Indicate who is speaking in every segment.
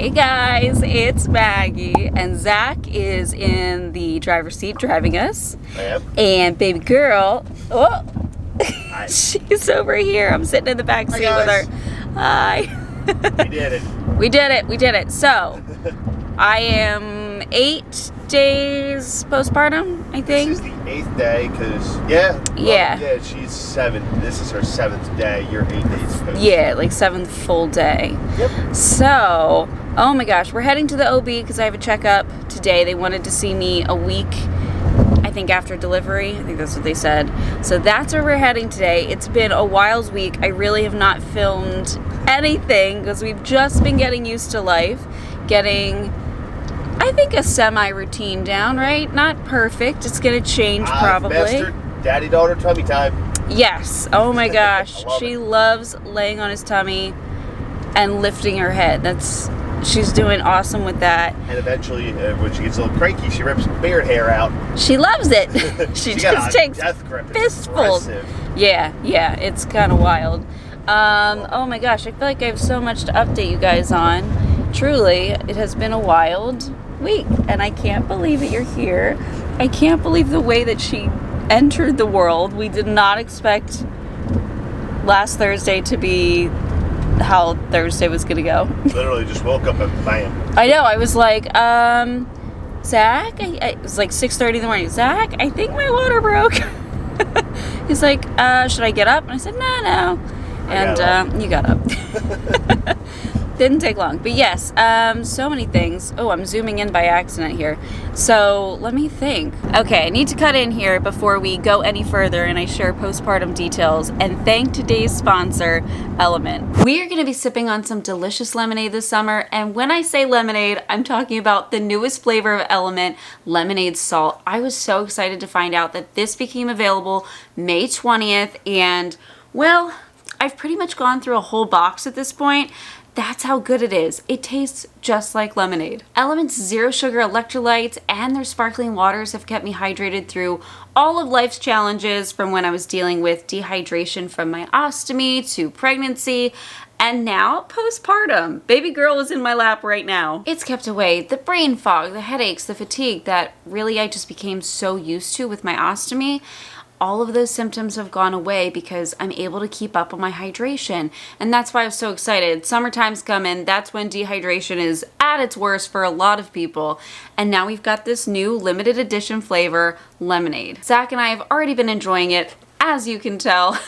Speaker 1: Hey guys, it's Maggie, and Zach is in the driver's seat driving us.
Speaker 2: I am.
Speaker 1: And baby girl, she's over here. I'm sitting in the back seat with her. Hi.
Speaker 2: We did it.
Speaker 1: We did it. So, I am 8 days postpartum, I think.
Speaker 2: This is the 8th day, because, yeah, she's 7. This is her 7th day. You're 8 days post.
Speaker 1: Yeah, like 7th full day.
Speaker 2: Yep.
Speaker 1: So, oh my gosh, we're heading to the OB because I have a checkup today. They wanted to see me a week, I think, after delivery. I think that's what they said. So that's where we're heading today. It's been a wild week. I really have not filmed anything because we've just been getting used to life, getting, I think, a semi-routine down, right? Not perfect. It's going to change probably.
Speaker 2: Mastered daddy-daughter tummy time.
Speaker 1: Yes. Oh my gosh. She loves laying on his tummy and lifting her head. She's doing awesome with that.
Speaker 2: And eventually, when she gets a little cranky, she rips beard hair out.
Speaker 1: She loves it. she just takes
Speaker 2: death grip.
Speaker 1: fistfuls. Yeah, it's kind of wild. Oh my gosh, I feel like I have so much to update you guys on. Truly, it has been a wild week, and I can't believe that you're here. I can't believe the way that she entered the world. We did not expect last Thursday to be how Thursday was gonna go.
Speaker 2: Literally just woke up and bam.
Speaker 1: I know, I was like, Zach, it was like 6:30 in the morning. Zach, I think my water broke. He's like, should I get up? And I said, no. And you got up. Didn't take long. But yes, so many things. Oh, I'm zooming in by accident here. So let me think. Okay, I need to cut in here before we go any further and I share postpartum details and thank today's sponsor, Element. We are going to be sipping on some delicious lemonade this summer, and when I say lemonade, I'm talking about the newest flavor of Element, lemonade salt. I was so excited to find out that this became available May 20th, and well, I've pretty much gone through a whole box at this point. That's how good it is. It tastes just like lemonade. Element's zero sugar electrolytes and their sparkling waters have kept me hydrated through all of life's challenges, from when I was dealing with dehydration from my ostomy to pregnancy, and now postpartum. Baby girl is in my lap right now. It's kept away the brain fog, the headaches, the fatigue that really I just became so used to with my ostomy. All of those symptoms have gone away because I'm able to keep up on my hydration. And that's why I was so excited. Summertime's coming. That's when dehydration is at its worst for a lot of people. And now we've got this new limited edition flavor, lemonade. Zach and I have already been enjoying it, as you can tell,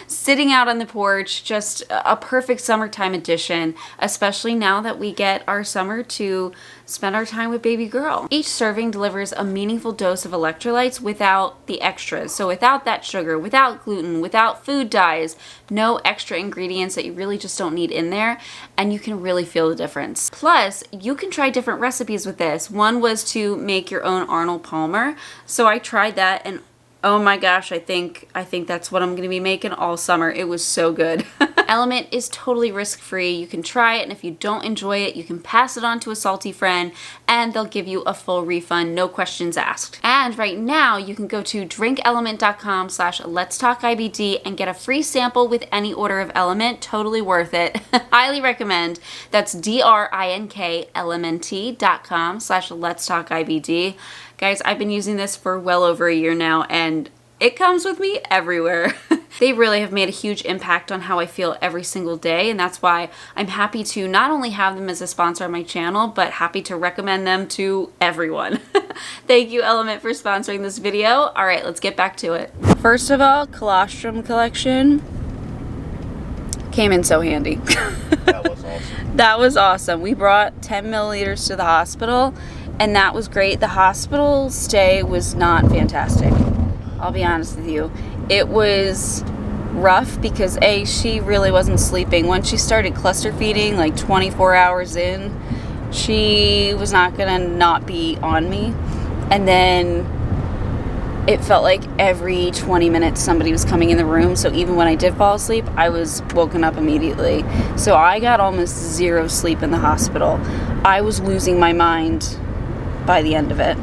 Speaker 1: sitting out on the porch, just a perfect summertime addition, especially now that we get our summer to spend our time with baby girl. Each serving delivers a meaningful dose of electrolytes without the extras. So without that sugar, without gluten, without food dyes, no extra ingredients that you really just don't need in there, and you can really feel the difference. Plus, you can try different recipes with this. One was to make your own Arnold Palmer. So I tried that, and oh my gosh, I think that's what I'm going to be making all summer. It was so good. Element is totally risk-free. You can try it, and if you don't enjoy it, you can pass it on to a salty friend, and they'll give you a full refund, no questions asked. And right now, you can go to drinkelement.com/LetsTalkIBD and get a free sample with any order of Element. Totally worth it. Highly recommend. That's DRINKElement.com/LetsTalkIBD. Guys, I've been using this for well over a year now, and it comes with me everywhere. They really have made a huge impact on how I feel every single day, and that's why I'm happy to not only have them as a sponsor on my channel, but happy to recommend them to everyone. Thank you, Element, for sponsoring this video. All right, let's get back to it. First of all, colostrum collection came in so handy.
Speaker 2: That was awesome.
Speaker 1: That was awesome. We brought 10 milliliters to the hospital, and that was great. The hospital stay was not fantastic. I'll be honest with you. It was rough because she really wasn't sleeping. Once she started cluster feeding, like 24 hours in, she was not gonna not be on me. And then it felt like every 20 minutes somebody was coming in the room. So even when I did fall asleep, I was woken up immediately. So I got almost zero sleep in the hospital. I was losing my mind by the end of it.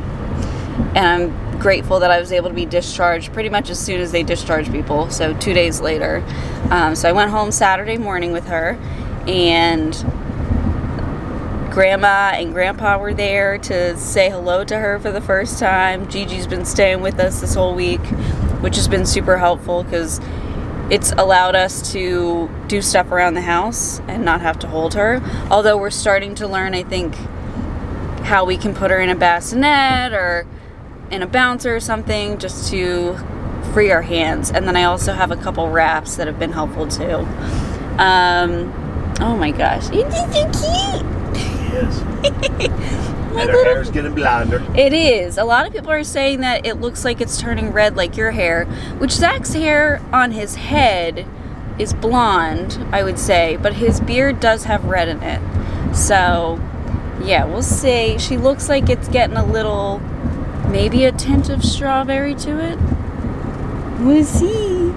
Speaker 1: And I'm grateful that I was able to be discharged pretty much as soon as they discharge people, so 2 days later. So I went home Saturday morning with her, and Grandma and Grandpa were there to say hello to her for the first time. Gigi's been staying with us this whole week, which has been super helpful because it's allowed us to do stuff around the house and not have to hold her. Although we're starting to learn, I think, how we can put her in a bassinet or in a bouncer or something just to free our hands. And then I also have a couple wraps that have been helpful too. Oh my gosh, it's so cute.
Speaker 2: Yes. And her hair's getting blonder.
Speaker 1: It is. A lot of people are saying that it looks like it's turning red like your hair, which Zach's hair on his head is blonde, I would say, but his beard does have red in it. So, yeah, we'll see. She looks like it's getting a little, maybe a tint of strawberry to it. We'll see.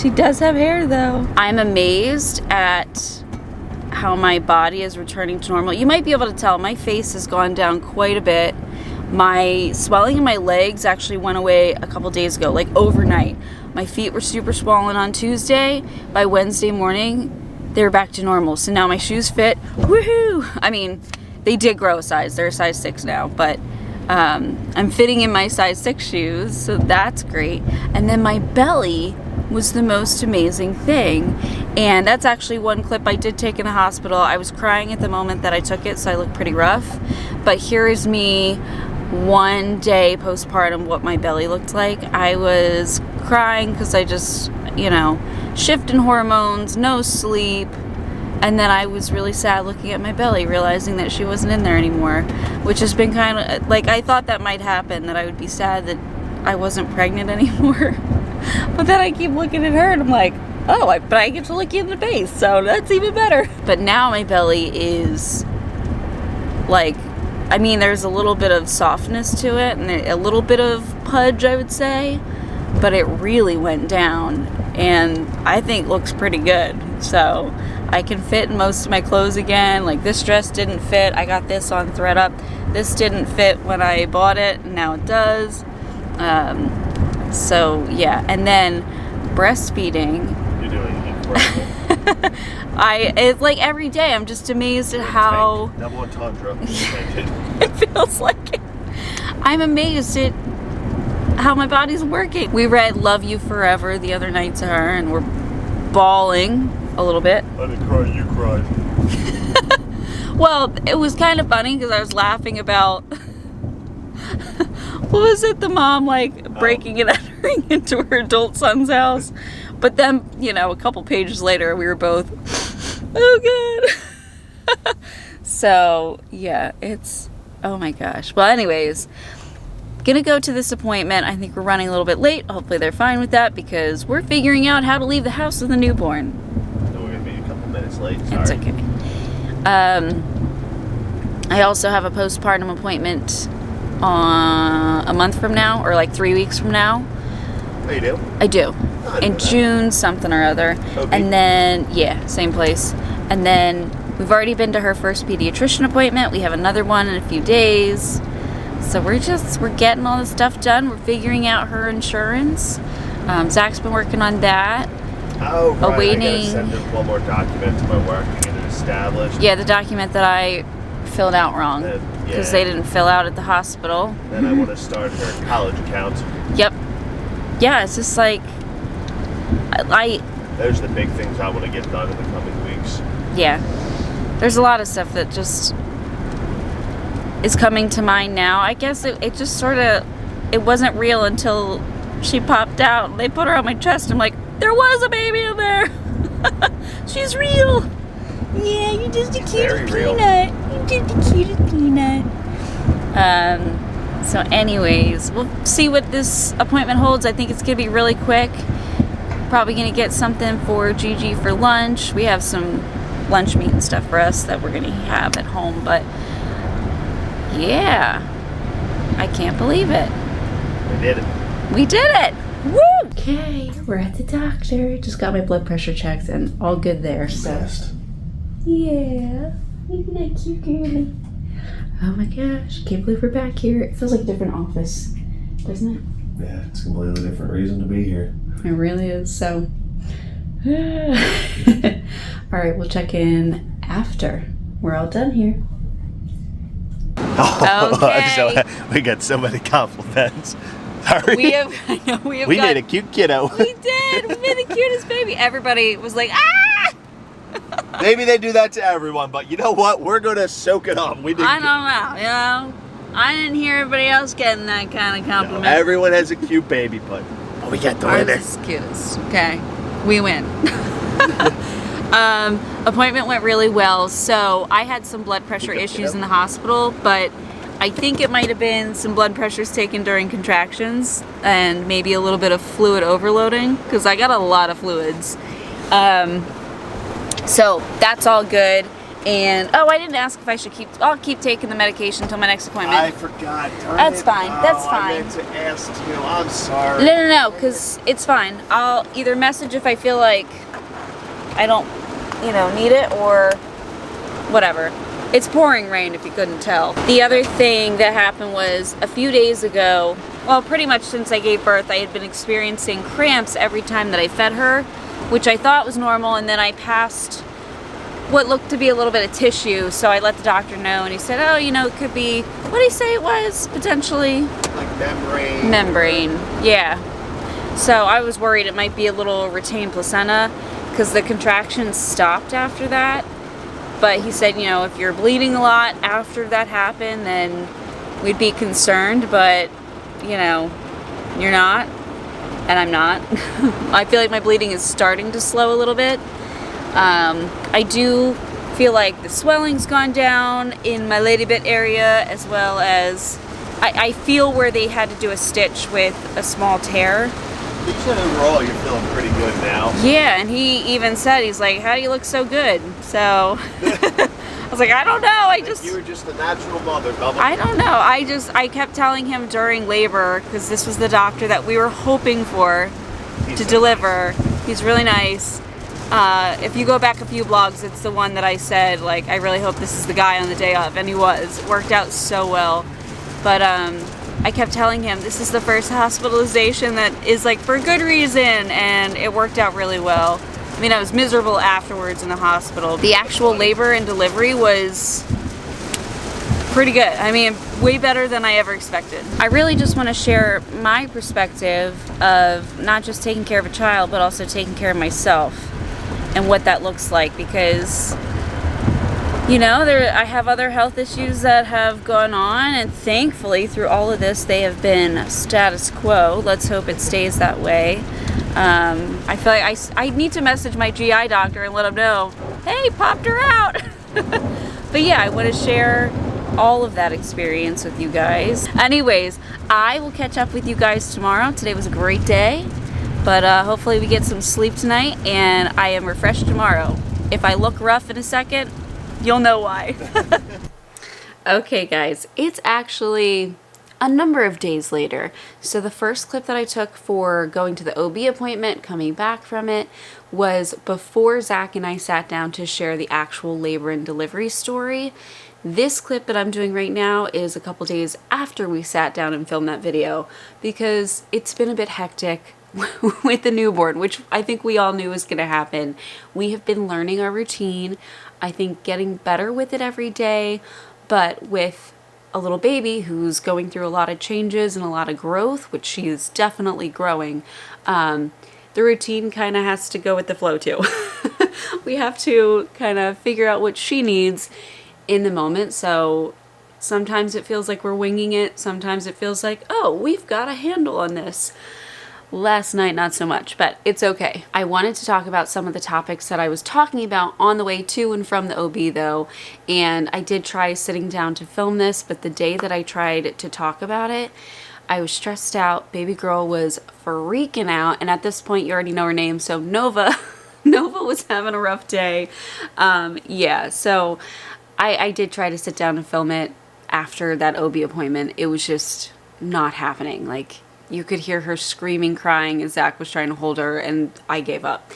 Speaker 1: She does have hair, though. I'm amazed at how my body is returning to normal. You might be able to tell my face has gone down quite a bit. My swelling in my legs actually went away a couple days ago, like overnight. My feet were super swollen on Tuesday. By Wednesday morning, they were back to normal. So now my shoes fit. Woohoo! I mean, they did grow a size. They're a size 6 now, but I'm fitting in my size 6 shoes, so that's great. And then my belly was the most amazing thing, and that's actually one clip I did take in the hospital. I was crying at the moment that I took it, so I look pretty rough, but here is me one day postpartum, what my belly looked like. I was crying because I just, you know, shift in hormones, no sleep, and then I was really sad looking at my belly, realizing that she wasn't in there anymore, which has been kind of like, I thought that might happen, that I would be sad that I wasn't pregnant anymore. But then I keep looking at her and I'm like, oh, but I get to look you in the face, so that's even better. But now my belly is like, I mean, there's a little bit of softness to it and a little bit of pudge, I would say, but it really went down and I think looks pretty good. So I can fit in most of my clothes again. Like this dress didn't fit. I got this on thredUP. This didn't fit when I bought it, and now it does. So yeah, and then breastfeeding.
Speaker 2: You're doing incredible.
Speaker 1: It's like every day I'm just amazed at how
Speaker 2: Double entendre.
Speaker 1: it feels like it. I'm amazed at how my body's working. We read Love You Forever the other night to her and we're bawling a little bit.
Speaker 2: I didn't cry, you cried.
Speaker 1: Well, it was kind of funny because I was laughing about what was it, the mom like breaking and entering into her adult son's house, but then, you know, a couple pages later we were both, oh good. So yeah, it's, oh my gosh. Well, anyways, gonna go to this appointment. I think we're running a little bit late. Hopefully they're fine with that because we're figuring out how to leave the house with a newborn.
Speaker 2: So we're gonna be a couple minutes late. Sorry.
Speaker 1: It's okay. I also have a postpartum appointment a month from now, or like 3 weeks from now.
Speaker 2: Oh, you do?
Speaker 1: I do. In June something or other.
Speaker 2: Okay.
Speaker 1: And then, yeah, same place. And then we've already been to her first pediatrician appointment. We have another one in a few days. So we're getting all this stuff done. We're figuring out her insurance. Zach's been working on that.
Speaker 2: Oh, right.
Speaker 1: Awaiting.
Speaker 2: I gotta send them one more document to my work to get it established.
Speaker 1: Yeah, the document that I filled out wrong because they didn't fill out at the hospital.
Speaker 2: Then I want to start her college account.
Speaker 1: Yep. Yeah, it's just like
Speaker 2: Those are the big things I want to get done in the coming weeks.
Speaker 1: Yeah. There's a lot of stuff that just is coming to mind now. I guess it just sort of, it wasn't real until she popped out. They put her on my chest. I'm like, there was a baby in there. She's real. Yeah, you're just the cutest peanut. You're just the cutest peanut. So anyways, we'll see what this appointment holds. I think it's going to be really quick. Probably going to get something for Gigi for lunch. We have some lunch meat and stuff for us that we're going to have at home. But yeah, I can't believe it.
Speaker 2: We did it.
Speaker 1: We did it. Woo! Okay, we're at the doctor. Just got my blood pressure checked and all good there. So.
Speaker 2: Best.
Speaker 1: Yeah, isn't that cute, girly? Oh my gosh, can't believe we're back here. It feels like a different office, doesn't it?
Speaker 2: Yeah, it's a completely different reason to be here.
Speaker 1: It really is. So, all right, we'll check in after we're all done here. Okay.
Speaker 2: So we got so many compliments. Sorry.
Speaker 1: We
Speaker 2: made a cute kiddo.
Speaker 1: We did. We made the cutest baby. Everybody was like, ah!
Speaker 2: Maybe they do that to everyone, but you know what? We're going to soak it up. We did.
Speaker 1: I don't know. You know, I didn't hear everybody else getting that kind of compliment.
Speaker 2: No, everyone has a cute baby, but we got the winner.
Speaker 1: Ours is cutest. Okay, we win. Appointment went really well. So I had some blood pressure issues in the hospital, but I think it might have been some blood pressures taken during contractions and maybe a little bit of fluid overloading because I got a lot of fluids. So that's all good. And I didn't ask if I should I'll keep taking the medication until my next appointment.
Speaker 2: I forgot.
Speaker 1: That's fine. That's fine.
Speaker 2: I meant to ask you. I'm sorry.
Speaker 1: No, because it's fine. I'll either message if I feel like I don't, need it or whatever. It's pouring rain if you couldn't tell. The other thing that happened was a few days ago, well, pretty much since I gave birth, I had been experiencing cramps every time that I fed her, which I thought was normal, and then I passed what looked to be a little bit of tissue, so I let the doctor know, and he said, it could be, what did he say it was, potentially?
Speaker 2: Like membrane.
Speaker 1: Membrane, yeah. So I was worried it might be a little retained placenta, because the contractions stopped after that. But he said, if you're bleeding a lot after that happened, then we'd be concerned, but, you're not, and I'm not. I feel like my bleeding is starting to slow a little bit. I do feel like the swelling's gone down in my lady bit area, as well as I feel where they had to do a stitch with a small tear.
Speaker 2: You said overall you're feeling pretty good now.
Speaker 1: Yeah, and he even said, he's like, how do you look so good? So I was like, I don't know.
Speaker 2: You were just a natural mother, Bubba.
Speaker 1: I don't know. I kept telling him during labor, because this was the doctor that we were hoping for to deliver. He's really nice. If you go back a few blogs, it's the one that I said, like, I really hope this is the guy on the day of, and he was. It worked out so well. But I kept telling him this is the first hospitalization that is like for good reason, and it worked out really well. I mean, I was miserable afterwards in the hospital. The actual labor and delivery was pretty good. I mean, way better than I ever expected. I really just want to share my perspective of not just taking care of a child, but also taking care of myself and what that looks like, because I have other health issues that have gone on, and thankfully through all of this they have been status quo. Let's hope it stays that way. I feel like I need to message my GI doctor and let him know, hey, popped her out. But yeah, I want to share all of that experience with you guys. Anyways, I will catch up with you guys tomorrow. Today was a great day, but hopefully we get some sleep tonight and I am refreshed tomorrow. If I look rough in a second, you'll know why. Okay guys, it's actually a number of days later. So the first clip that I took for going to the OB appointment, coming back from it, was before Zach and I sat down to share the actual labor and delivery story. This clip that I'm doing right now is a couple days after we sat down and filmed that video, because it's been a bit hectic with the newborn, which I think we all knew was going to happen. We have been learning our routine, I think getting better with it every day, but with a little baby who's going through a lot of changes and a lot of growth, which she is definitely growing, the routine kind of has to go with the flow too. We have to kind of figure out what she needs in the moment. So sometimes it feels like we're winging it. Sometimes it feels like, oh, we've got a handle on this. Last night, not so much, but it's okay. I wanted to talk about some of the topics that I was talking about on the way to and from the OB though, and I did try sitting down to film this, but the day that I tried to talk about it, I was stressed out. Baby girl was freaking out, and at this point you already know her name, so Nova was having a rough day. Yeah, so I did try to sit down and film it after that OB appointment. It was just not happening. Like, you could hear her screaming, crying as Zach was trying to hold her, and I gave up.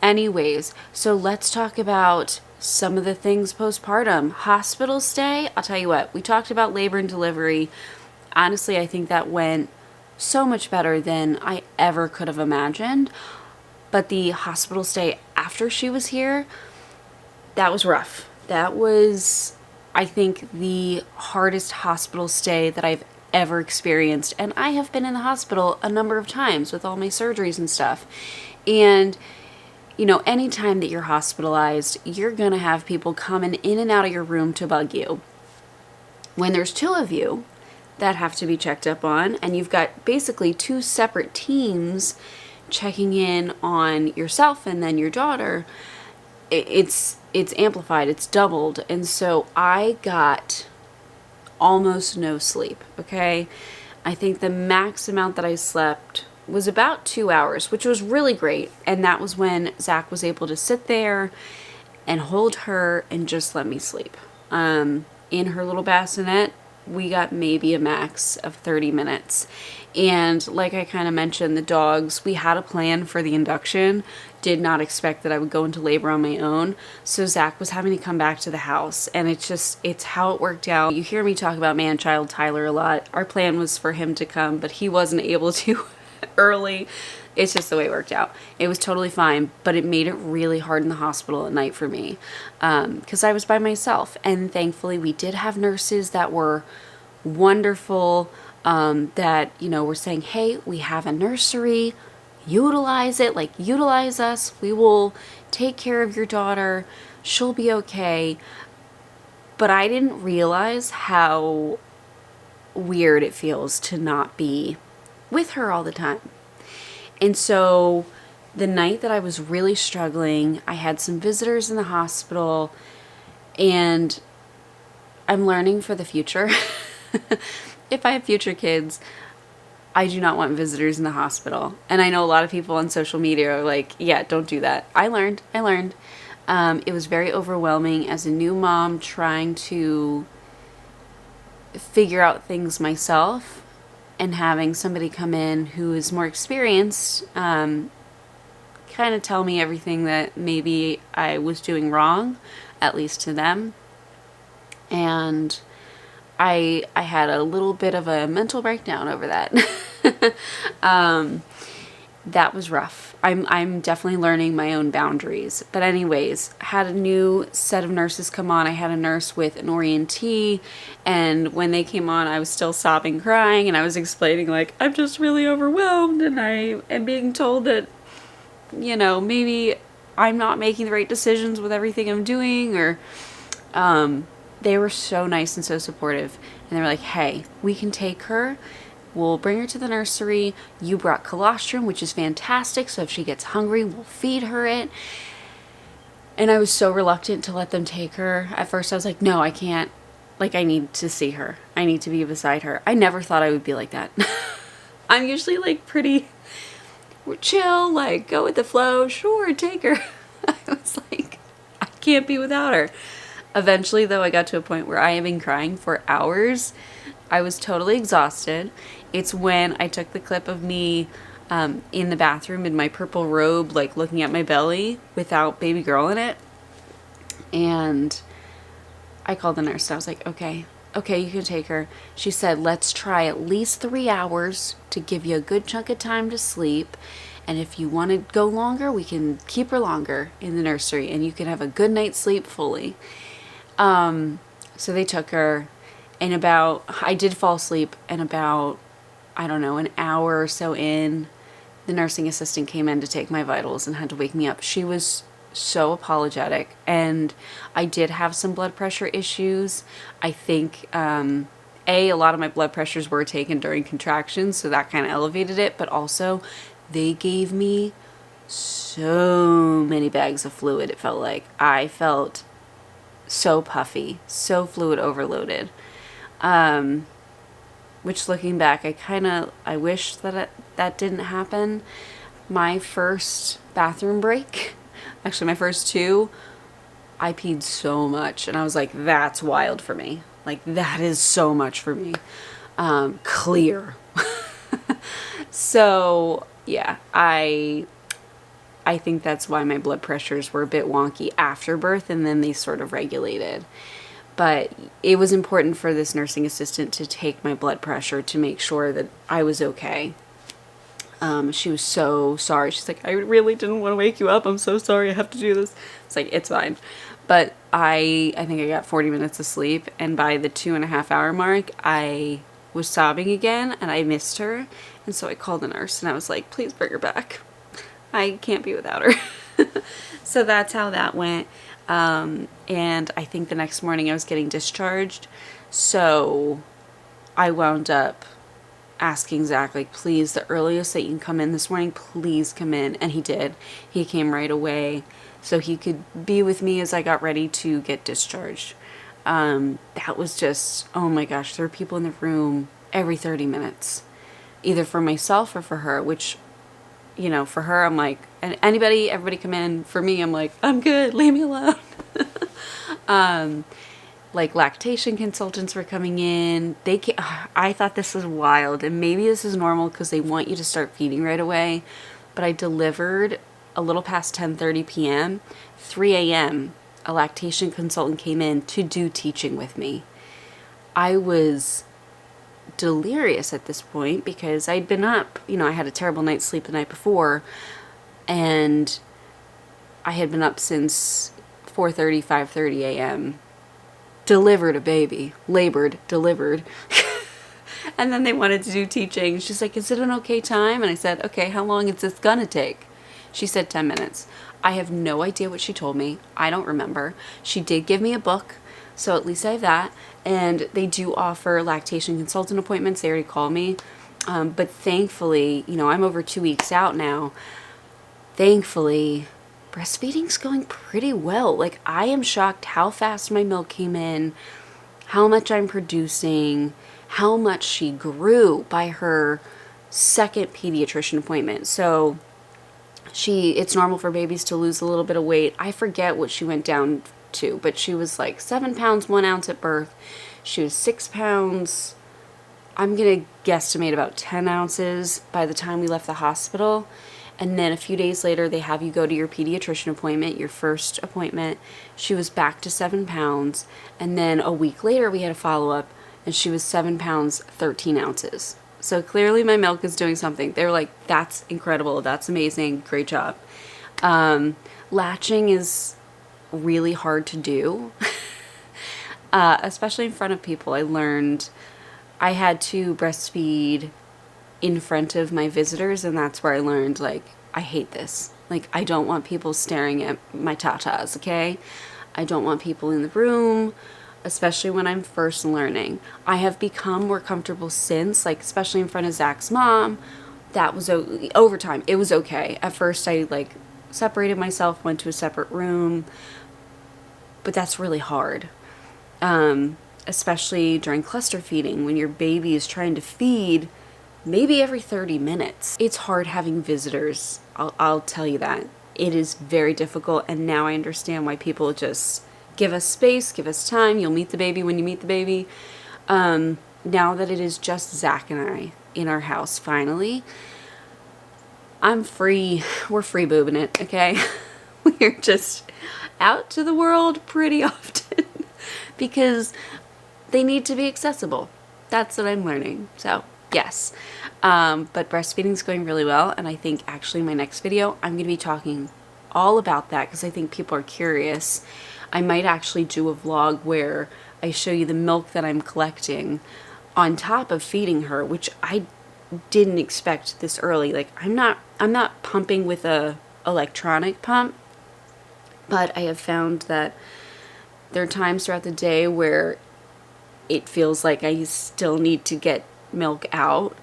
Speaker 1: Anyways, so let's talk about some of the things postpartum. Hospital stay, I'll tell you what, we talked about labor and delivery. Honestly, I think that went so much better than I ever could have imagined. But the hospital stay after she was here, that was rough. That was I think the hardest hospital stay that I've ever experienced. And I have been in the hospital a number of times with all my surgeries and stuff. And, you know, anytime that you're hospitalized, you're going to have people coming in and out of your room to bug you. When there's 2 of you that have to be checked up on, and you've got basically 2 separate teams checking in on yourself and then your daughter, it's amplified, it's doubled. And so I got almost no sleep, okay? I think the max amount that I slept was about 2 hours, which was really great. And that was when Zach was able to sit there and hold her and just let me sleep. In her little bassinet, we got maybe a max of 30 minutes. And like I kind of mentioned, the dogs, we had a plan for the induction. Did not expect that I would go into labor on my own. So Zach was having to come back to the house, and it's how it worked out. You hear me talk about man-child Tyler a lot. Our plan was for him to come, but he wasn't able to early. It's just the way it worked out. It was totally fine, but it made it really hard in the hospital at night for me because I was by myself. And thankfully, we did have nurses that were wonderful, that, you know, were saying, hey, we have a nursery, utilize it, like utilize us. We will take care of your daughter. She'll be okay. But I didn't realize how weird it feels to not be with her all the time. And so the night that I was really struggling, I had some visitors in the hospital, and I'm learning for the future. If I have future kids, I do not want visitors in the hospital. And I know a lot of people on social media are like, yeah, don't do that. I learned. It was very overwhelming as a new mom trying to figure out things myself, and having somebody come in who is more experienced kind of tell me everything that maybe I was doing wrong, at least to them. And I had a little bit of a mental breakdown over that. That was rough. I'm definitely learning my own boundaries. But anyways, I had a new set of nurses come on. I had a nurse with an orientee, and when they came on, I was still sobbing, crying, and I was explaining, like, I'm just really overwhelmed, and I am being told that, you know, maybe I'm not making the right decisions with everything I'm doing, or they were so nice and so supportive. And they were like, hey, we can take her. We'll bring her to the nursery. You brought colostrum, which is fantastic. So if she gets hungry, we'll feed her it. And I was so reluctant to let them take her. At first I was like, no, I can't. Like, I need to see her. I need to be beside her. I never thought I would be like that. I'm usually like pretty chill, like go with the flow. Sure, take her. I was like, I can't be without her. Eventually, though, I got to a point where I had been crying for hours. I was totally exhausted. It's when I took the clip of me in the bathroom in my purple robe, like looking at my belly without baby girl in it. And I called the nurse. I was like, okay, you can take her. She said, let's try at least 3 hours to give you a good chunk of time to sleep. And if you want to go longer, we can keep her longer in the nursery, and you can have a good night's sleep fully. So they took her, and I did fall asleep, and about, I don't know, an hour or so in, the nursing assistant came in to take my vitals and had to wake me up. She was so apologetic, and I did have some blood pressure issues. I think, a lot of my blood pressures were taken during contractions, so that kind of elevated it, but also they gave me so many bags of fluid. It felt like I felt so puffy, so fluid overloaded, which looking back, I wish that that didn't happen. My first bathroom break, actually my first 2, I peed so much, and I was like, that's wild for me. Like, that is so much for me. Clear. So yeah, I think that's why my blood pressures were a bit wonky after birth, and then they sort of regulated. But it was important for this nursing assistant to take my blood pressure to make sure that I was okay. She was so sorry. She's like, I really didn't want to wake you up. I'm so sorry I have to do this. It's like, it's fine. But I think I got 40 minutes of sleep, and by the 2.5-hour mark, I was sobbing again, and I missed her, and so I called the nurse, and I was like, please bring her back. I can't be without her. So that's how that went. And I think the next morning I was getting discharged, so I wound up asking Zach, like, please, the earliest that you can come in this morning, please come in. And he did. He came right away so he could be with me as I got ready to get discharged. That was just, oh my gosh, there were people in the room every 30 minutes, either for myself or for her, which, you know, for her, I'm like, everybody come in. For me, I'm like, I'm good, leave me alone. Like lactation consultants were coming in. I thought this was wild, and maybe this is normal because they want you to start feeding right away. But I delivered a little past 10:30 p.m. 3 a.m. a lactation consultant came in to do teaching with me. I was delirious at this point because I'd been up, you know, I had a terrible night's sleep the night before, and I had been up since 4:30, 5:30 a.m. Delivered a baby, labored, delivered. And then they wanted to do teaching. She's like, is it an okay time? And I said, okay, how long is this gonna take? She said 10 minutes. I have no idea what she told me. I don't remember. She did give me a book, so at least I have that. And they do offer lactation consultant appointments. They already called me. But thankfully, you know, I'm over 2 weeks out now. Thankfully, breastfeeding's going pretty well. Like, I am shocked how fast my milk came in, how much I'm producing, how much she grew by her second pediatrician appointment. So it's normal for babies to lose a little bit of weight. I forget what she went down to, but she was like 7 pounds, 1 ounce at birth. She was 6 pounds, I'm going to guesstimate about 10 ounces by the time we left the hospital. And then a few days later, they have you go to your pediatrician appointment, your first appointment. She was back to 7 pounds. And then a week later, we had a follow-up, and she was 7 pounds, 13 ounces. So clearly my milk is doing something. They were like, that's incredible. That's amazing. Great job. Latching is really hard to do, especially in front of people. I learned I had to breastfeed in front of my visitors, and that's where I learned, like, I hate this. Like, I don't want people staring at my tatas, okay? I don't want people in the room, especially when I'm first learning. I have become more comfortable since, like, especially in front of Zach's mom. That was over time. It was okay. At first, I, like, separated myself, went to a separate room, but that's really hard. Especially during cluster feeding, when your baby is trying to feed maybe every 30 minutes. It's hard having visitors. I'll tell you that. It is very difficult, and now I understand why people just give us space, give us time. You'll meet the baby when you meet the baby. Now that it is just Zach and I in our house, finally, I'm free. We're free boobing it, okay? We're just out to the world pretty often because they need to be accessible. That's what I'm learning. So yes, but breastfeeding's going really well, and I think actually my next video I'm going to be talking all about that because I think people are curious. I might actually do a vlog where I show you the milk that I'm collecting on top of feeding her, which I didn't expect this early. Like, I'm not pumping with a electronic pump, but I have found that there are times throughout the day where it feels like I still need to get milk out,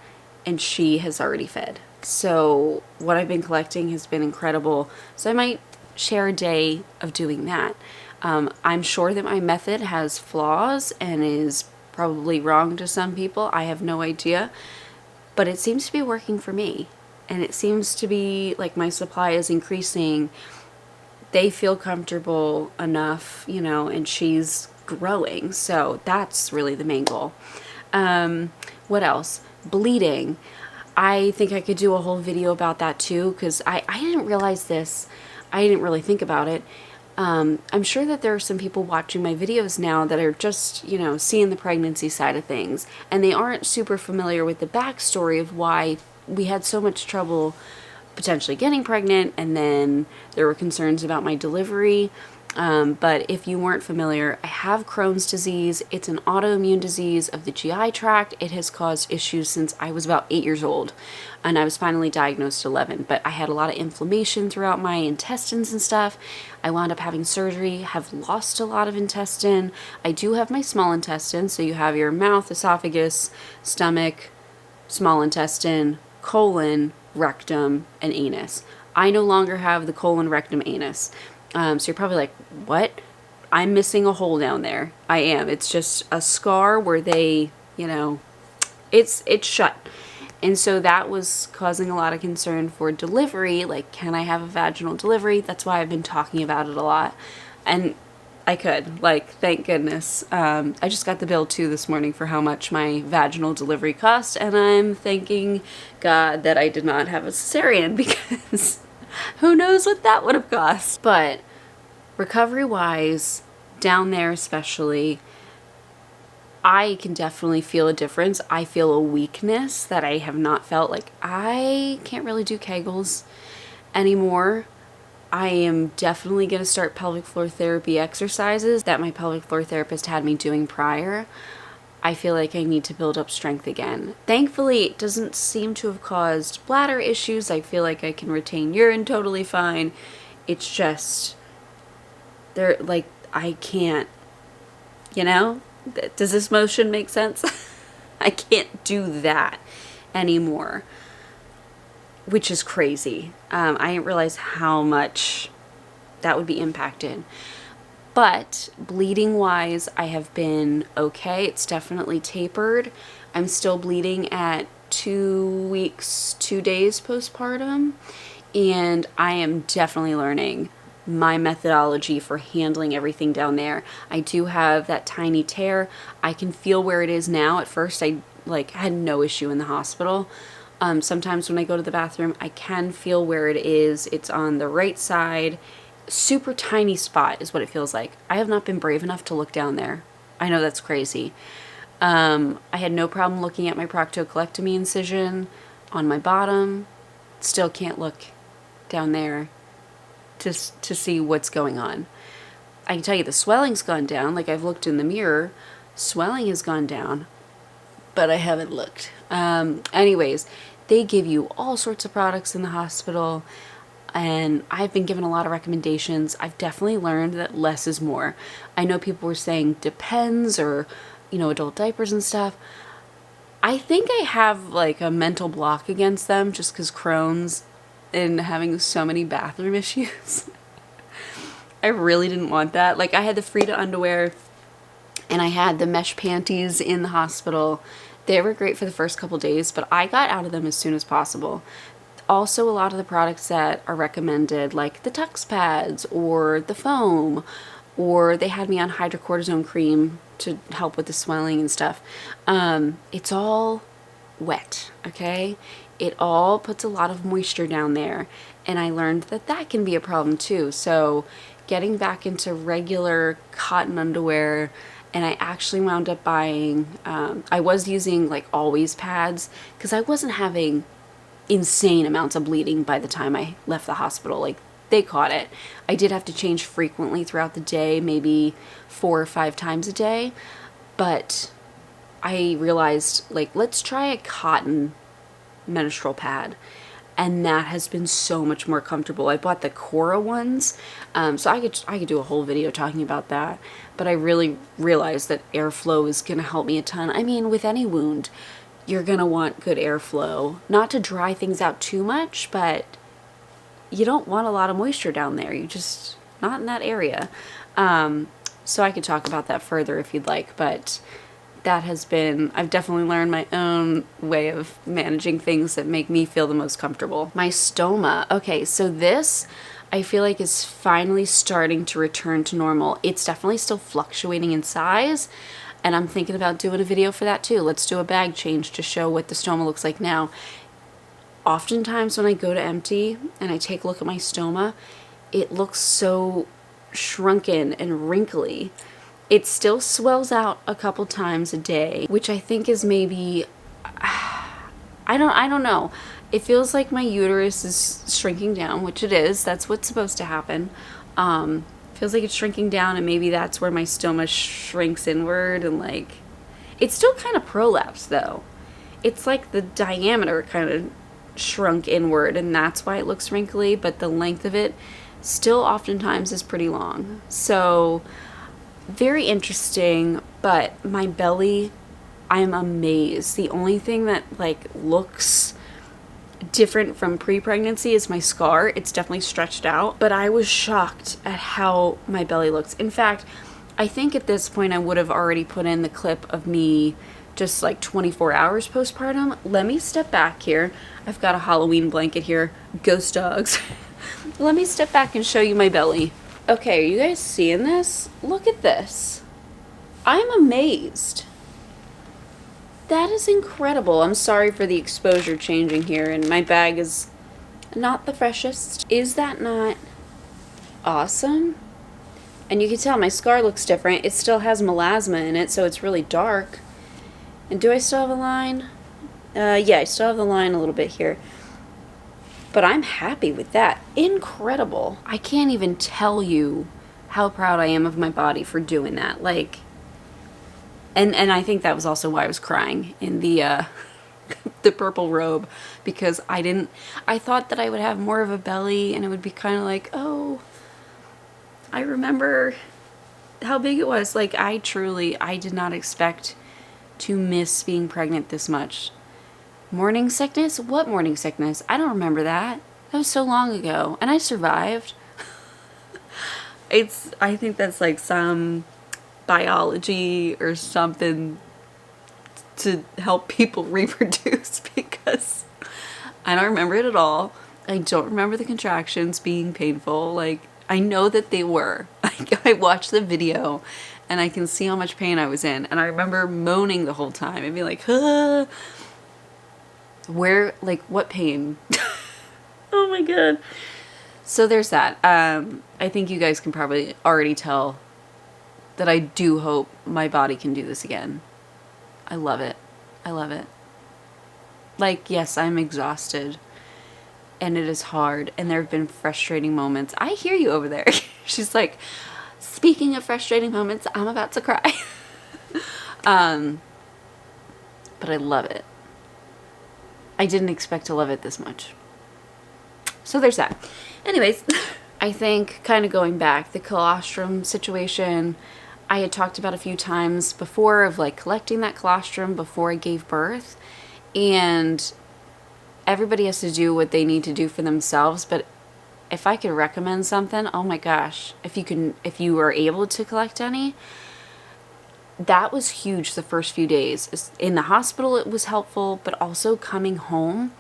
Speaker 1: and she has already fed. So what I've been collecting has been incredible. So I might share a day of doing that. I'm sure that my method has flaws and is probably wrong to some people. I have no idea, but it seems to be working for me, and it seems to be like my supply is increasing. They feel comfortable enough, you know, and she's growing. So that's really the main goal. What else? Bleeding. I think I could do a whole video about that too, because I didn't realize this. I didn't really think about it. I'm sure that there are some people watching my videos now that are just, you know, seeing the pregnancy side of things, and they aren't super familiar with the backstory of why we had so much trouble potentially getting pregnant, and then there were concerns about my delivery. But if you weren't familiar, I have Crohn's disease. It's an autoimmune disease of the GI tract. It has caused issues since I was about 8 years old, and I was finally diagnosed at 11. But I had a lot of inflammation throughout my intestines and stuff. I wound up having surgery, have lost a lot of intestine. I do have my small intestine, so you have your mouth, esophagus, stomach, small intestine, colon, rectum, and anus. I no longer have the colon, rectum, anus. So you're probably like, what? I'm missing a hole down there. I am. It's just a scar where they, you know, it's shut. And so that was causing a lot of concern for delivery. Like, can I have a vaginal delivery? That's why I've been talking about it a lot. And I could, like, thank goodness. I just got the bill too this morning for how much my vaginal delivery cost. And I'm thanking God that I did not have a cesarean, because who knows what that would have cost. But recovery-wise, down there especially, I can definitely feel a difference. I feel a weakness that I have not felt. Like, I can't really do Kegels anymore. I am definitely going to start pelvic floor therapy exercises that my pelvic floor therapist had me doing prior. I feel like I need to build up strength again. Thankfully, it doesn't seem to have caused bladder issues. I feel like I can retain urine totally fine. It's just, I can't, you know? Does this motion make sense? I can't do that anymore, which is crazy. I didn't realize how much that would be impacted. But bleeding wise, I have been okay. It's definitely tapered. I'm still bleeding at 2 weeks, 2 days postpartum. And I am definitely learning my methodology for handling everything down there. I do have that tiny tear. I can feel where it is now. At first, I had no issue in the hospital. Sometimes when I go to the bathroom, I can feel where it is. It's on the right side. Super tiny spot is what it feels like. I have not been brave enough to look down there. I know that's crazy. I had no problem looking at my proctocolectomy incision on my bottom. Still can't look down there to see what's going on. I can tell you the swelling's gone down. Like, I've looked in the mirror. Swelling has gone down, but I haven't looked. Anyways, they give you all sorts of products in the hospital, and I've been given a lot of recommendations. I've definitely learned that less is more. I know people were saying Depends or, adult diapers and stuff. I think I have like a mental block against them just because Crohn's and having so many bathroom issues. I really didn't want that. Like, I had the Frida underwear and I had the mesh panties in the hospital. They were great for the first couple days, but I got out of them as soon as possible. Also, a lot of the products that are recommended, like the Tux pads or the foam, or they had me on hydrocortisone cream to help with the swelling and stuff. It's all wet, okay? It all puts a lot of moisture down there, and I learned that that can be a problem too. So getting back into regular cotton underwear, and I actually wound up buying, I was using like Always pads because I wasn't having insane amounts of bleeding by the time I left the hospital. Like, they caught it. I did have to change frequently throughout the day, maybe 4 or 5 times a day, but I realized, like, let's try a cotton menstrual pad, and that has been so much more comfortable. I bought the Cora ones, so I could do a whole video talking about that, but I really realized that airflow is going to help me a ton. I mean, with any wound, you're going to want good airflow, not to dry things out too much, but you don't want a lot of moisture down there. You just, not in that area. So I could talk about that further if you'd like, but that has been, I've definitely learned my own way of managing things that make me feel the most comfortable. My stoma. Okay, so this I feel like is finally starting to return to normal. It's definitely still fluctuating in size, and I'm thinking about doing a video for that too. Let's do a bag change to show what the stoma looks like now. Oftentimes when I go to empty and I take a look at my stoma, it looks so shrunken and wrinkly. It still swells out a couple times a day, which I think is maybe, I don't know. It feels like my uterus is shrinking down, which it is. That's what's supposed to happen. Feels like it's shrinking down, and maybe that's where my stoma shrinks inward, and like, it's still kind of prolapsed though. It's like the diameter kind of shrunk inward, and that's why it looks wrinkly, but the length of it still oftentimes is pretty long. So very interesting. But my belly, I'm amazed. The only thing that like looks different from pre-pregnancy is my scar. It's definitely stretched out, but I was shocked at how my belly looks. In fact, I think at this point I would have already put in the clip of me just like 24 hours postpartum. Let me step back here. I've got a Halloween blanket here. Ghost dogs. Let me step back and show you my belly. Okay, are you guys seeing this? Look at this. I'm amazed. That is incredible. I'm sorry for the exposure changing here, and my bag is not the freshest. Is that not awesome? And you can tell my scar looks different. It still has melasma in it, so it's really dark. And do I still have a line? Yeah, I still have the line a little bit here. But I'm happy with that. Incredible. I can't even tell you how proud I am of my body for doing that. Like, and I think that was also why I was crying in the the purple robe, because I thought that I would have more of a belly and it would be kind of like, oh, I remember how big it was. Like, I did not expect to miss being pregnant this much. Morning sickness? What morning sickness? I don't remember that. That was so long ago. And I survived. I think that's like some biology or something to help people reproduce, because I don't remember it at all. I don't remember the contractions being painful. Like, I know that they were. I watched the video and I can see how much pain I was in. And I remember moaning the whole time and being like, ah. Where, like, what pain? Oh my god. So there's that. I think you guys can probably already tell that I do hope my body can do this again. I love it. I love it. Like, yes, I'm exhausted and it is hard and there have been frustrating moments. I hear you over there. She's like, speaking of frustrating moments, I'm about to cry. But I love it. I didn't expect to love it this much. So there's that. Anyways, I think kind of going back, the colostrum situation, I had talked about a few times before of like collecting that colostrum before I gave birth. And everybody has to do what they need to do for themselves. But if I could recommend something, oh my gosh, if you are able to collect any, that was huge the first few days. In the hospital, it was helpful, but also coming home,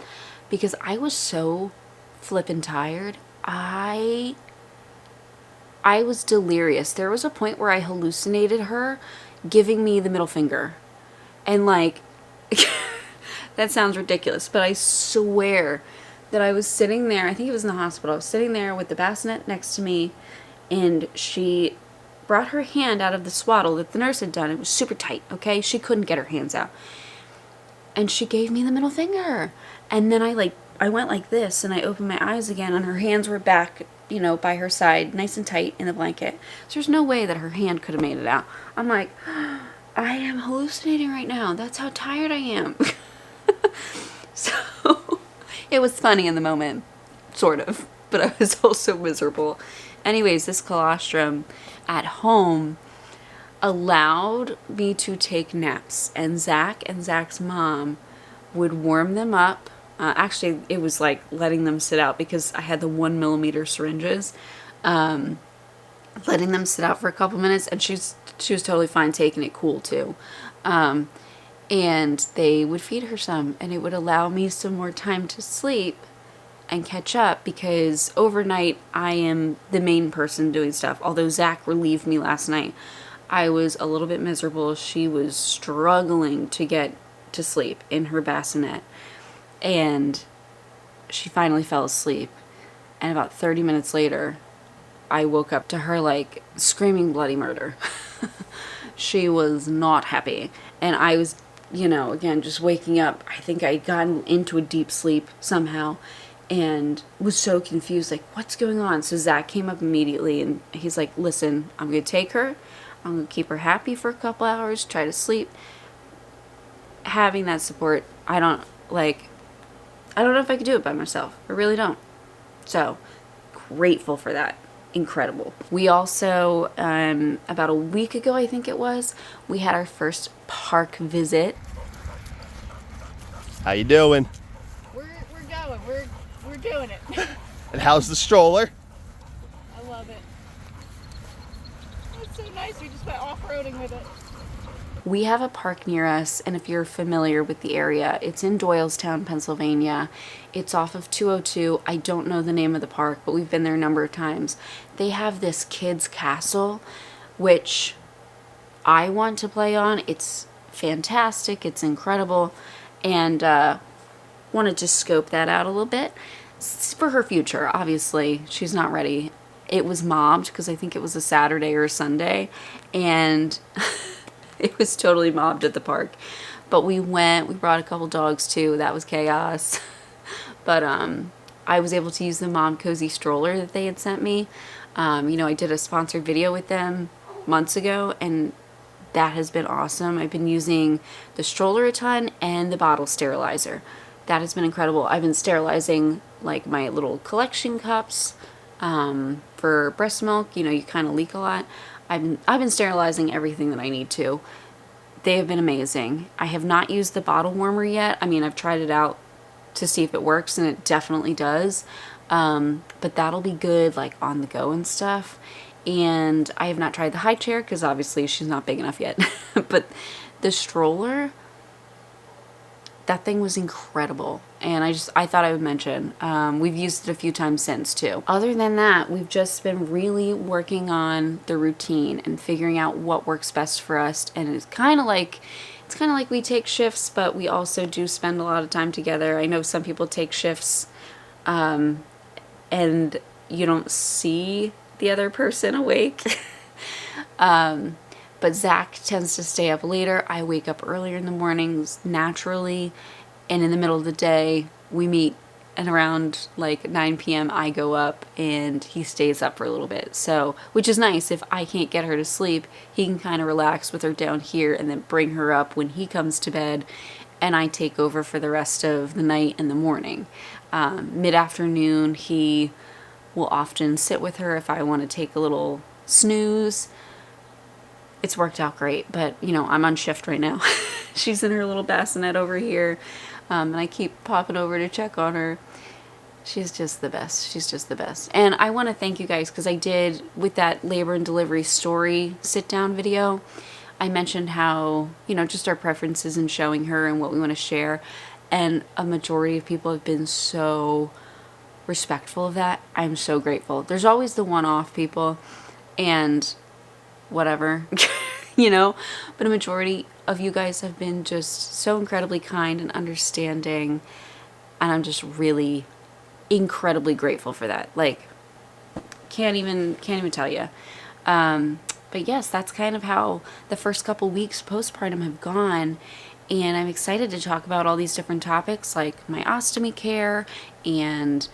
Speaker 1: because I was so flippin' tired. I was delirious. There was a point where I hallucinated her giving me the middle finger. And like, that sounds ridiculous, but I swear that I was sitting there, I think it was in the hospital, I was sitting there with the bassinet next to me, and she brought her hand out of the swaddle that the nurse had done. It was super tight, okay? She couldn't get her hands out. And she gave me the middle finger. And then I went like this, and I opened my eyes again, and her hands were back, you know, by her side, nice and tight in the blanket. So there's no way that her hand could have made it out. I'm like, I am hallucinating right now. That's how tired I am. So it was funny in the moment, sort of, but I was also miserable. Anyways, this colostrum at home allowed me to take naps, and Zach's mom would warm them up. Actually, it was like letting them sit out, because I had the 1 millimeter syringes, letting them sit out for a couple minutes, and she was totally fine taking it cool too. And they would feed her some, and it would allow me some more time to sleep and catch up, because overnight I am the main person doing stuff. Although Zach relieved me last night, I was a little bit miserable. She was struggling to get to sleep in her bassinet, and she finally fell asleep. And about 30 minutes later, I woke up to her like screaming bloody murder. She was not happy, and I was, you know, again, just waking up. I think I'd gotten into a deep sleep somehow, and was so confused, like, what's going on? So Zach came up immediately, and he's like, listen, I'm going to take her. I'm going to keep her happy for a couple hours, try to sleep. Having that support, I don't know if I could do it by myself. I really don't. So, grateful for that. Incredible. We also, about a week ago, I think it was, we had our first park visit.
Speaker 2: How you doing?
Speaker 3: We're going. We're doing it.
Speaker 2: And how's the stroller?
Speaker 3: I love it. It's so nice. We just went off-roading with it.
Speaker 1: We have a park near us, and if you're familiar with the area, it's in Doylestown, Pennsylvania. It's off of 202. I don't know the name of the park, but we've been there a number of times. They have this kids' castle, which I want to play on. It's fantastic. It's incredible. And wanted to scope that out a little bit. It's for her future, obviously. She's not ready. It was mobbed because I think it was a Saturday or a Sunday, and it was totally mobbed at the park. But we went, we brought a couple dogs too. That was chaos. But I was able to use the Mom Cozy stroller that they had sent me. You know, I did a sponsored video with them months ago, and that has been awesome. I've been using the stroller a ton and the bottle sterilizer. That has been incredible. I've been sterilizing like my little collection cups for breast milk. You know, you kind of leak a lot. I've been sterilizing everything that I need to. They have been amazing. I have not used the bottle warmer yet. I mean, I've tried it out to see if it works, and it definitely does. But that'll be good, like, on the go and stuff. And I have not tried the high chair, because obviously she's not big enough yet. But the stroller, that thing was incredible. And I thought I would mention, we've used it a few times since too. Other than that, we've just been really working on the routine and figuring out what works best for us. And it's kind of like we take shifts, but we also do spend a lot of time together. I know some people take shifts, and you don't see the other person awake. But Zach tends to stay up later. I wake up earlier in the mornings naturally, and in the middle of the day we meet, and around like 9 p.m. I go up and he stays up for a little bit. So, which is nice. If I can't get her to sleep, he can kind of relax with her down here and then bring her up when he comes to bed, and I take over for the rest of the night and the morning. Mid-afternoon, he will often sit with her if I want to take a little snooze. It's worked out great, but you know, I'm on shift right now. She's in her little bassinet over here, and I keep popping over to check on her. She's just the best. She's just the best. And I want to thank you guys, because I did, with that labor and delivery story sit-down video, I mentioned how, you know, just our preferences in showing her and what we want to share, and a majority of people have been so respectful of that. I'm so grateful. There's always the one-off people, and whatever, you know, but a majority of you guys have been just so incredibly kind and understanding, and I'm just really incredibly grateful for that. Like, can't even tell you. But yes, that's kind of how the first couple weeks postpartum have gone, and I'm excited to talk about all these different topics, like my ostomy care, and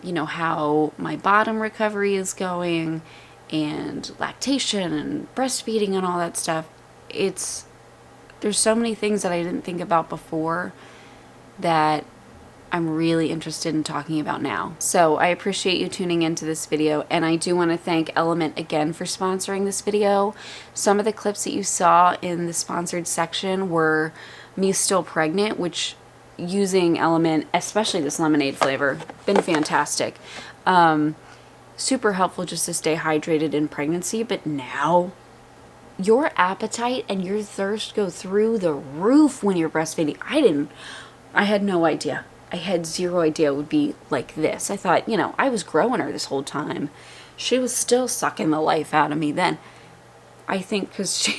Speaker 1: you know, how my bottom recovery is going, and lactation and breastfeeding and all that stuff. There's so many things that I didn't think about before that I'm really interested in talking about now. So I appreciate you tuning into this video, and I do want to thank Element again for sponsoring this video. Some of the clips that you saw in the sponsored section were me still pregnant, which, using Element, especially this lemonade flavor, been fantastic. Super helpful just to stay hydrated in pregnancy, but now your appetite and your thirst go through the roof when you're breastfeeding. I had no idea. I had zero idea it would be like this. I thought, you know, I was growing her this whole time. She was still sucking the life out of me then. I think because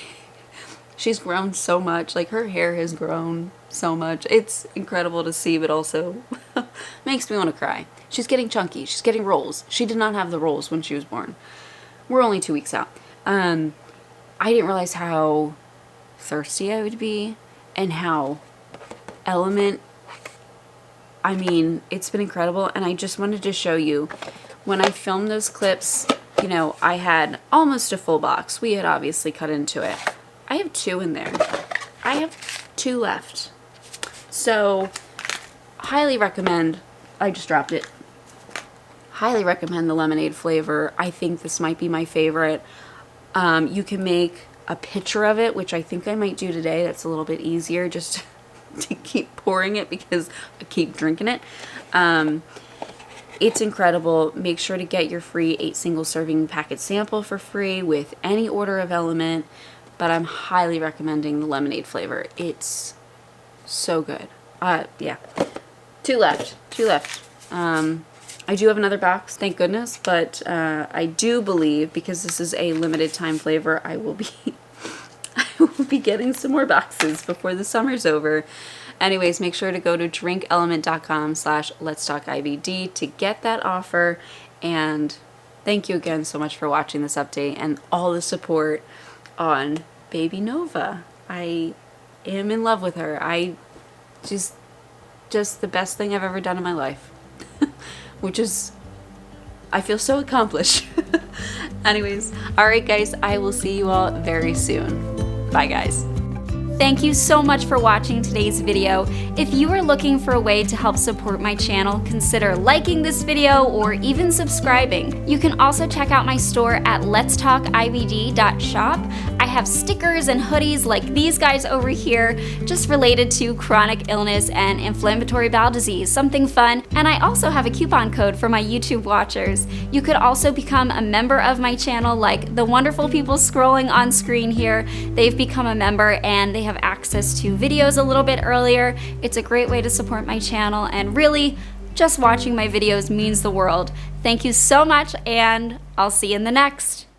Speaker 1: she's grown so much. Like, her hair has grown so much. It's incredible to see, but also makes me want to cry. She's getting chunky. She's getting rolls. She did not have the rolls when she was born. We're only 2 weeks out. I didn't realize how thirsty I would be, and how Element I mean, it's been incredible, and I just wanted to show you, when I filmed those clips, you know, I had almost a full box. We had obviously cut into it. I have 2 in there. I have 2 left. So, highly recommend, I just dropped it. Highly recommend the lemonade flavor. I think this might be my favorite. You can make a pitcher of it, which I think I might do today. That's a little bit easier, just to keep pouring it because I keep drinking it. It's incredible. Make sure to get your free 8 single serving packet sample for free with any order of Element, but I'm highly recommending the lemonade flavor. It's so good. Yeah. 2 left. 2 left. I do have another box, thank goodness, but I do believe, because this is a limited time flavor, I will be getting some more boxes before the summer's over. Anyways, make sure to go to drinkelement.com/LetsTalkIBD to get that offer. And thank you again so much for watching this update and all the support on baby Nova. I am in love with her. I just the best thing I've ever done in my life. Which is, I feel so accomplished. Anyways, alright guys, I will see you all very soon. Bye guys. Thank you so much for watching today's video. If you are looking for a way to help support my channel, consider liking this video or even subscribing. You can also check out my store at LetsTalkIBD.shop. I have stickers and hoodies like these guys over here, just related to chronic illness and inflammatory bowel disease, something fun. And I also have a coupon code for my YouTube watchers. You could also become a member of my channel like the wonderful people scrolling on screen here. They've become a member and they have access to videos a little bit earlier. It's a great way to support my channel, and really, just watching my videos means the world. Thank you so much, and I'll see you in the next.